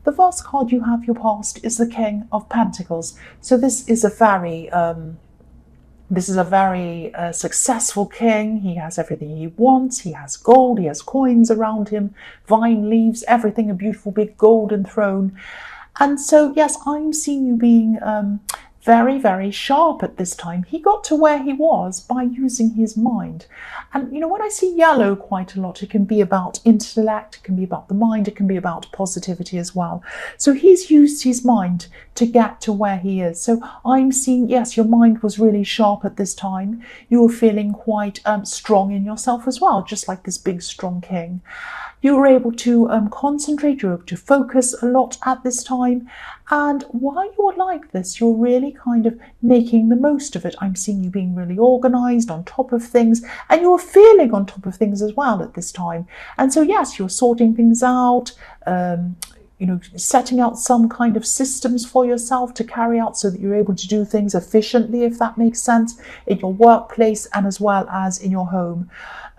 the first card you have, your past, is the King of Pentacles. So this is a very successful king. He has everything he wants. He has gold, he has coins around him, vine leaves, everything, a beautiful big golden throne. And so, yes, I'm seeing you being very, very sharp at this time. He got to where he was by using his mind. And, you know, when I see yellow quite a lot, it can be about intellect, it can be about the mind, it can be about positivity as well. So he's used his mind to get to where he is. So I'm seeing, yes, your mind was really sharp at this time. You were feeling quite strong in yourself as well, just like this big, strong king. You were able to concentrate, you were able to focus a lot at this time. And while you were like this, you're really kind of making the most of it. I'm seeing you being really organized, on top of things, and you were feeling on top of things as well at this time. And so, yes, you were sorting things out, you know, setting out some kind of systems for yourself to carry out so that you're able to do things efficiently, if that makes sense, in your workplace and as well as in your home.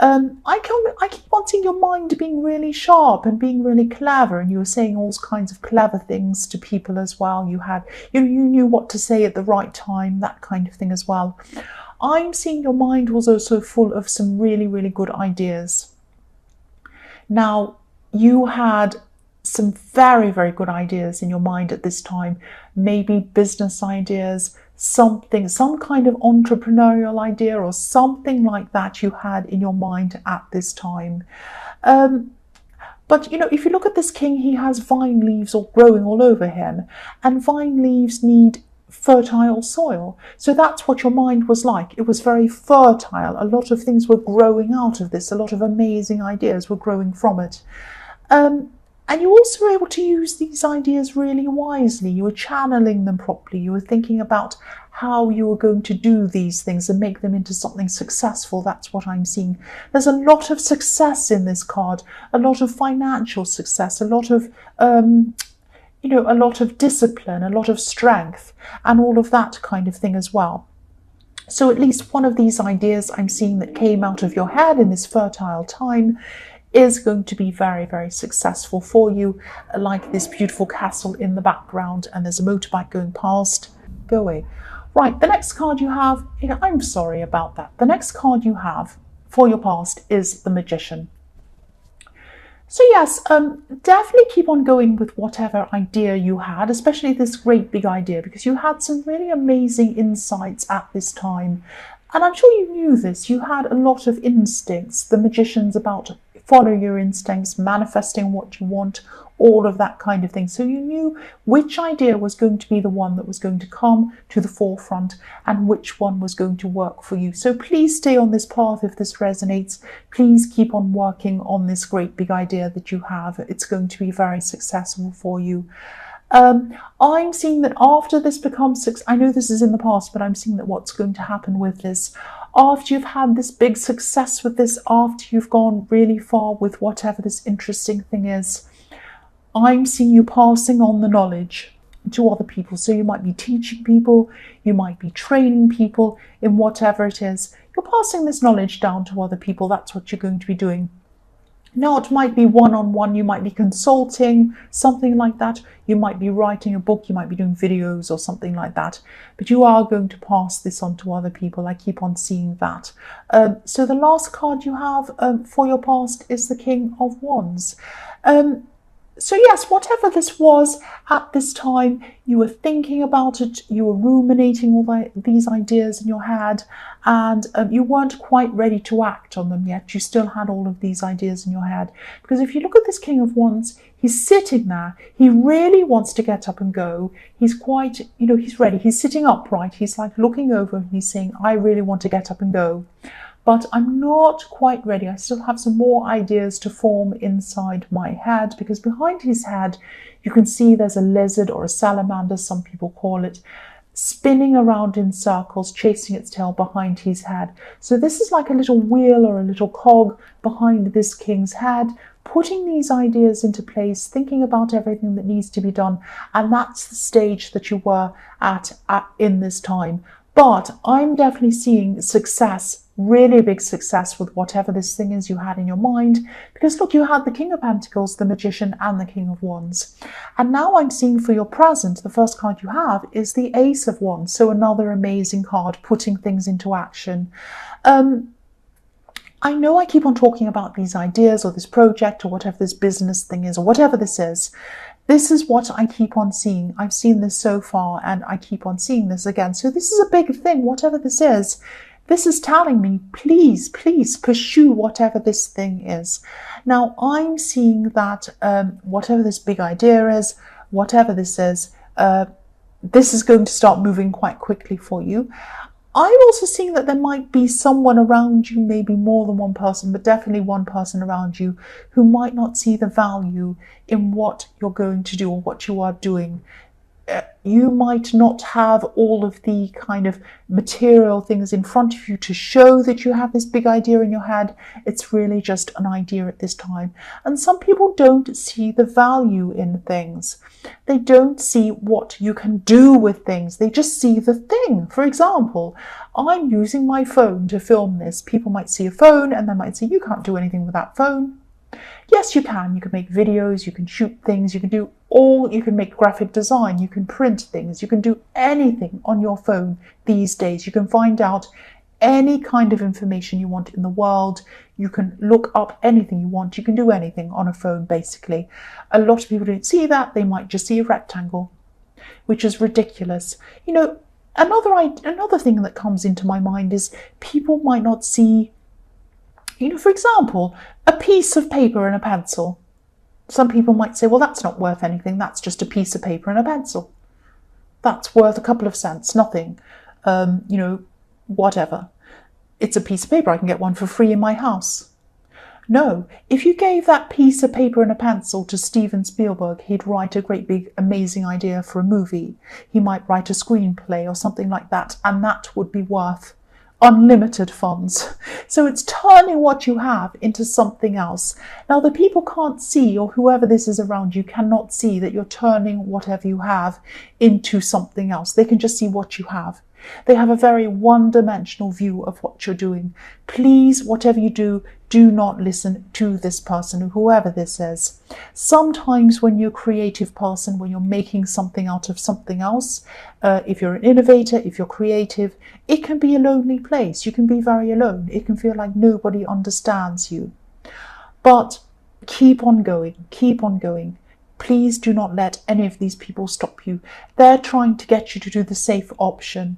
I keep on seeing your mind being really sharp and being really clever, and you were saying all kinds of clever things to people as well. You knew what to say at the right time, that kind of thing as well. I'm seeing your mind was also full of some really, really good ideas. Now, you had some very, very good ideas in your mind at this time, maybe business ideas, some kind of entrepreneurial idea or something like that you had in your mind at this time. But, you know, if you look at this king, he has vine leaves all growing all over him, and vine leaves need fertile soil. So that's what your mind was like. It was very fertile. A lot of things were growing out of this. A lot of amazing ideas were growing from it. And you also were able to use these ideas really wisely. You were channeling them properly. You were thinking about how you were going to do these things and make them into something successful. That's what I'm seeing. There's a lot of success in this card, a lot of financial success, a lot of, you know, a lot of discipline, a lot of strength, and all of that kind of thing as well. So at least one of these ideas I'm seeing that came out of your head in this fertile time is going to be very, very successful for you, like this beautiful castle in the background, and there's a motorbike going past. Go away. Right, the next card you have, I'm sorry about that. The next card you have for your past is the Magician. So yes, definitely keep on going with whatever idea you had, especially this great big idea, because you had some really amazing insights at this time. And I'm sure you knew this. You had a lot of instincts. The Magician's about follow your instincts, manifesting what you want, all of that kind of thing. So you knew which idea was going to be the one that was going to come to the forefront and which one was going to work for you. So please stay on this path if this resonates. Please keep on working on this great big idea that you have. It's going to be very successful for you. I'm seeing that after this becomes I know this is in the past, but I'm seeing that what's going to happen with this, after you've had this big success with this, after you've gone really far with whatever this interesting thing is, I'm seeing you passing on the knowledge to other people. So you might be teaching people, you might be training people in whatever it is. You're passing this knowledge down to other people. That's what you're going to be doing. Now, it might be one-on-one, you might be consulting, something like that. You might be writing a book, you might be doing videos or something like that. But you are going to pass this on to other people. I keep on seeing that. So the last card you have for your past is the King of Wands. So yes, whatever this was at this time, you were thinking about it, you were ruminating all these ideas in your head, and you weren't quite ready to act on them yet. You still had all of these ideas in your head. Because if you look at this King of Wands, he's sitting there. He really wants to get up and go. He's quite, he's ready. He's sitting upright. He's like looking over and he's saying, I really want to get up and go. But I'm not quite ready. I still have some more ideas to form inside my head, because behind his head, you can see there's a lizard or a salamander, some people call it, spinning around in circles, chasing its tail behind his head. So this is like a little wheel or a little cog behind this king's head, putting these ideas into place, thinking about everything that needs to be done. And that's the stage that you were at in this time. But I'm definitely seeing success, really big success with whatever this thing is you had in your mind. Because look, you had the King of Pentacles, the Magician, and the King of Wands. And now I'm seeing for your present, the first card you have is the Ace of Wands. So another amazing card, putting things into action. I know I keep on talking about these ideas or this project or whatever this business thing is or whatever this is. This is what I keep on seeing. I've seen this so far and I keep on seeing this again. So this is a big thing, whatever this is telling me, please, please pursue whatever this thing is. Now, I'm seeing that whatever this big idea is, whatever this is going to start moving quite quickly for you. I'm also seeing that there might be someone around you, maybe more than one person, but definitely one person around you who might not see the value in what you're going to do or what you are doing. You might not have all of the kind of material things in front of you to show that you have this big idea in your head. It's really just an idea at this time. And some people don't see the value in things. They don't see what you can do with things. They just see the thing. For example, I'm using my phone to film this. People might see a phone and they might say, you can't do anything with that phone. Yes, you can. You can make videos, you can shoot things, you can make graphic design, you can print things, you can do anything on your phone these days. You can find out any kind of information you want in the world. You can look up anything you want. You can do anything on a phone, basically. A lot of people don't see that. They might just see a rectangle, which is ridiculous. You know, another thing that comes into my mind is people might not see, you know, for example, a piece of paper and a pencil. Some people might say, well, that's not worth anything. That's just a piece of paper and a pencil. That's worth a couple of cents, nothing. You know, whatever. It's a piece of paper. I can get one for free in my house. No, if you gave that piece of paper and a pencil to Steven Spielberg, he'd write a great big amazing idea for a movie. He might write a screenplay or something like that, and that would be worth unlimited funds. So it's turning what you have into something else. Now, the people can't see, or whoever this is around you cannot see, that you're turning whatever you have into something else. They can just see what you have. They have a very one-dimensional view of what you're doing. Please, whatever you do not listen to this person, whoever this is. Sometimes when you're a creative person, when you're making something out of something else, if you're an innovator, if you're creative, it can be a lonely place. You can be very alone. It can feel like nobody understands you. But keep on going, keep on going. Please do not let any of these people stop you. They're trying to get you to do the safe option,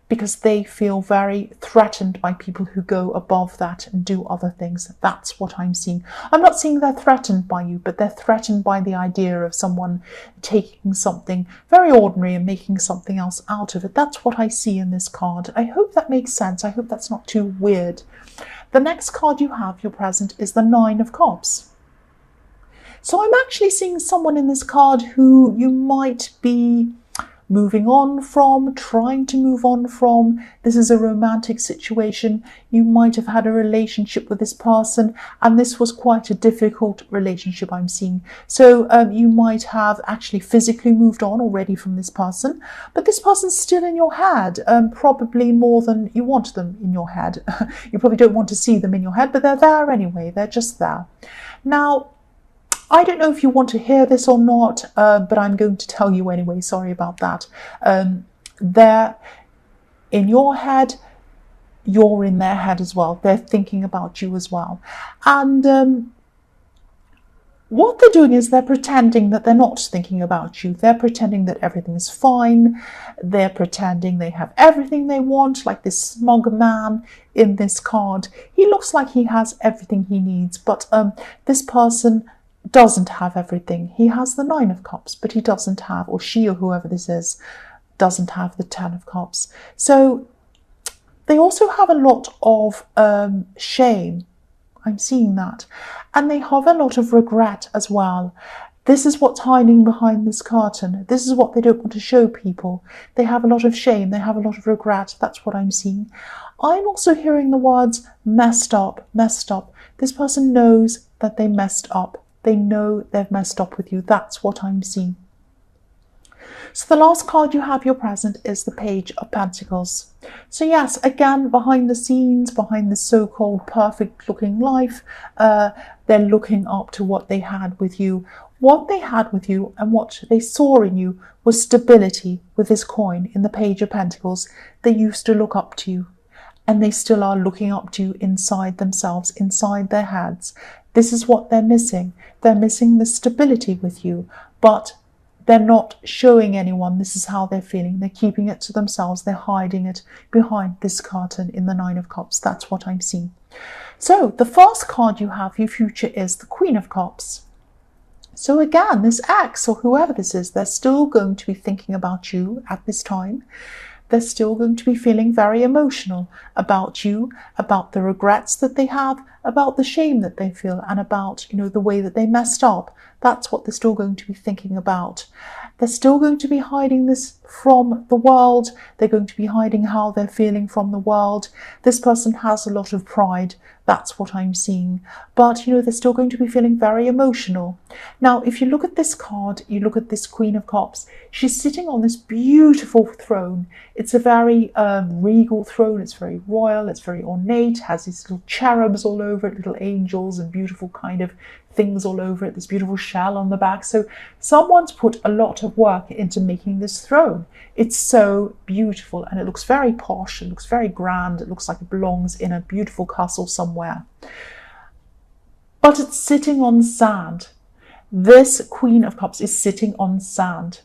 because they feel very threatened by people who go above that and do other things. That's what I'm seeing. I'm not seeing they're threatened by you, but they're threatened by the idea of someone taking something very ordinary and making something else out of it. That's what I see in this card. I hope that makes sense. I hope that's not too weird. The next card you have, your present, is the Nine of Cups. So I'm actually seeing someone in this card who you might be moving on from, trying to move on from. This is a romantic situation. You might have had a relationship with this person, and this was quite a difficult relationship I'm seeing. So you might have actually physically moved on already from this person, but this person's still in your head, probably more than you want them in your head. You probably don't want to see them in your head, but they're there anyway. They're just there. Now, I don't know if you want to hear this or not, but I'm going to tell you anyway. Sorry about that. They're in your head, you're in their head as well. They're thinking about you as well. And what they're doing is they're pretending that they're not thinking about you. They're pretending that everything's fine. They're pretending they have everything they want, like this smug man in this card. He looks like he has everything he needs, but this person doesn't have everything. He has the Nine of Cups, but he doesn't have, or she or whoever this is, doesn't have the Ten of Cups. So they also have a lot of shame. I'm seeing that. And they have a lot of regret as well. This is what's hiding behind this curtain. This is what they don't want to show people. They have a lot of shame. They have a lot of regret. That's what I'm seeing. I'm also hearing the words messed up, messed up. This person knows that they messed up. They know they've messed up with you. That's what I'm seeing. So the last card you have your present is the Page of Pentacles. So yes, again, behind the scenes, behind this so-called perfect looking life, they're looking up to what they had with you. What they had with you and what they saw in you was stability with this coin in the Page of Pentacles. They used to look up to you, and they still are looking up to you inside themselves, inside their heads. This is what they're missing. They're missing the stability with you, but they're not showing anyone this is how they're feeling. They're keeping it to themselves. They're hiding it behind this curtain in the Nine of Cups. That's what I'm seeing. So the first card you have, your future, is the Queen of Cups. So again, this ex or whoever this is, they're still going to be thinking about you at this time. They're still going to be feeling very emotional about you, about the regrets that they have, about the shame that they feel, and about, the way that they messed up. That's what they're still going to be thinking about. They're still going to be hiding this from the world. They're going to be hiding how they're feeling from the world. This person has a lot of pride. That's what I'm seeing. But, they're still going to be feeling very emotional. Now, if you look at this card, you look at this Queen of Cups, she's sitting on this beautiful throne. It's a very regal throne. It's very royal. It's very ornate. Has these little cherubs all over it, little angels and beautiful kind of things all over it, this beautiful shell on the back. So someone's put a lot of work into making this throne. It's so beautiful, and it looks very posh. It looks very grand. It looks like it belongs in a beautiful castle somewhere. But it's sitting on sand. This Queen of Cups is sitting on sand.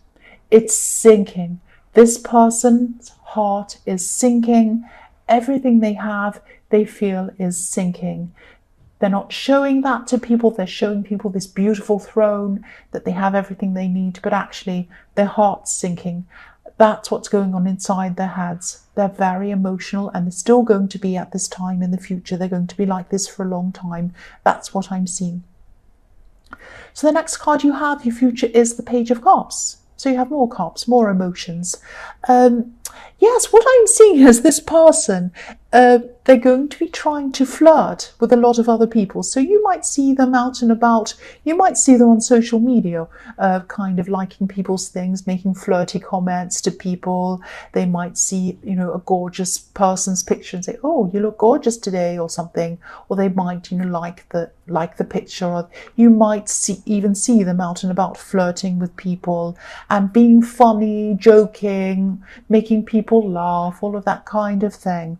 It's sinking. This person's heart is sinking. Everything they have, they feel, is sinking. They're not showing that to people. They're showing people this beautiful throne, that they have everything they need, but actually their heart's sinking. That's what's going on inside their heads. They're very emotional, and they're still going to be at this time in the future. They're going to be like this for a long time. That's what I'm seeing. So the next card you have, your future, is the Page of Cups. So you have more cups, more emotions. Yes, what I'm seeing is this person, they're going to be trying to flirt with a lot of other people. So you might see them out and about. You might see them on social media, kind of liking people's things, making flirty comments to people. They might see, a gorgeous person's picture and say, "Oh, you look gorgeous today," or something. Or they might, like the picture. Or you might even see them out and about flirting with people and being funny, joking, making people laugh, all of that kind of thing.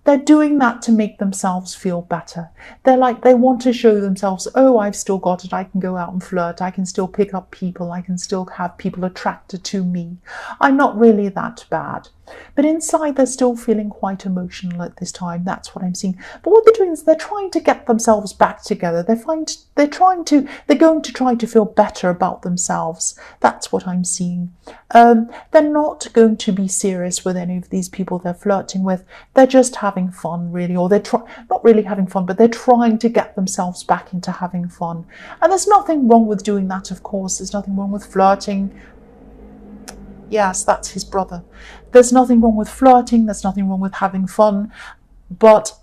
They're doing that to make themselves feel better. They want to show themselves, "Oh, I've still got it. I can go out and flirt. I can still pick up people. I can still have people attracted to me. I'm not really that bad." But inside, they're still feeling quite emotional at this time. That's what I'm seeing. But what they're doing is they're trying to get themselves back together. They're going to try to feel better about themselves. That's what I'm seeing. They're not going to be serious with any of these people they're flirting with. They're just having fun, really, or they're not really having fun, but they're trying to get themselves back into having fun. And there's nothing wrong with doing that, of course. There's nothing wrong with flirting. Yes, that's his brother. There's nothing wrong with flirting. There's nothing wrong with having fun. But,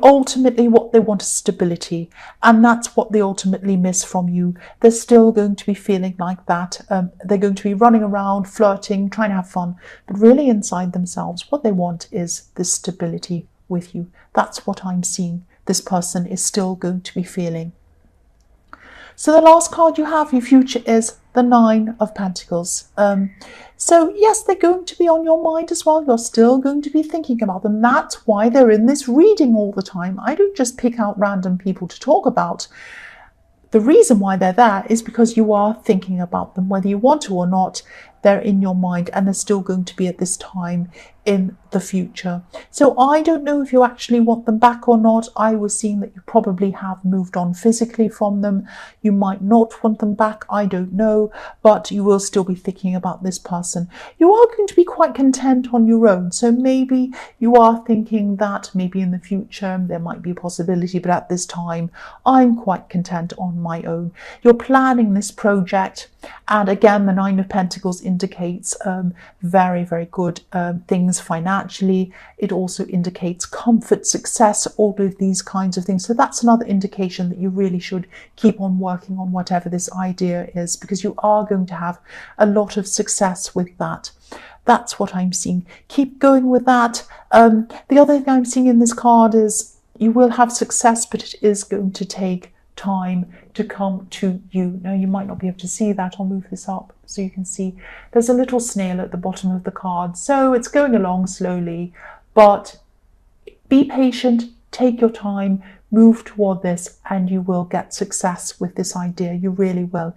ultimately what they want is stability. And that's what they ultimately miss from you. They're still going to be feeling like that. They're going to be running around, flirting, trying to have fun. But really inside themselves, what they want is this stability with you. That's what I'm seeing. This person is still going to be feeling. So the last card you have, your future, is the Nine of Pentacles. So yes, they're going to be on your mind as well. You're still going to be thinking about them. That's why they're in this reading all the time. I don't just pick out random people to talk about. The reason why they're there is because you are thinking about them, whether you want to or not. They're in your mind, and they're still going to be at this time in the future. So I don't know if you actually want them back or not. I was seeing that you probably have moved on physically from them. You might not want them back, I don't know, but you will still be thinking about this person. You are going to be quite content on your own. So maybe you are thinking that maybe in the future there might be a possibility, but at this time I'm quite content on my own. You're planning this project, and again, the Nine of Pentacles in indicates very, very good things financially. It also indicates comfort, success, all of these kinds of things. So that's another indication that you really should keep on working on whatever this idea is, because you are going to have a lot of success with that. That's what I'm seeing. Keep going with that. The other thing I'm seeing in this card is you will have success, but it is going to take time to come to you. Now, you might not be able to see that. I'll move this up so you can see there's a little snail at the bottom of the card. So it's going along slowly, but be patient, take your time, move toward this, and you will get success with this idea. You really will.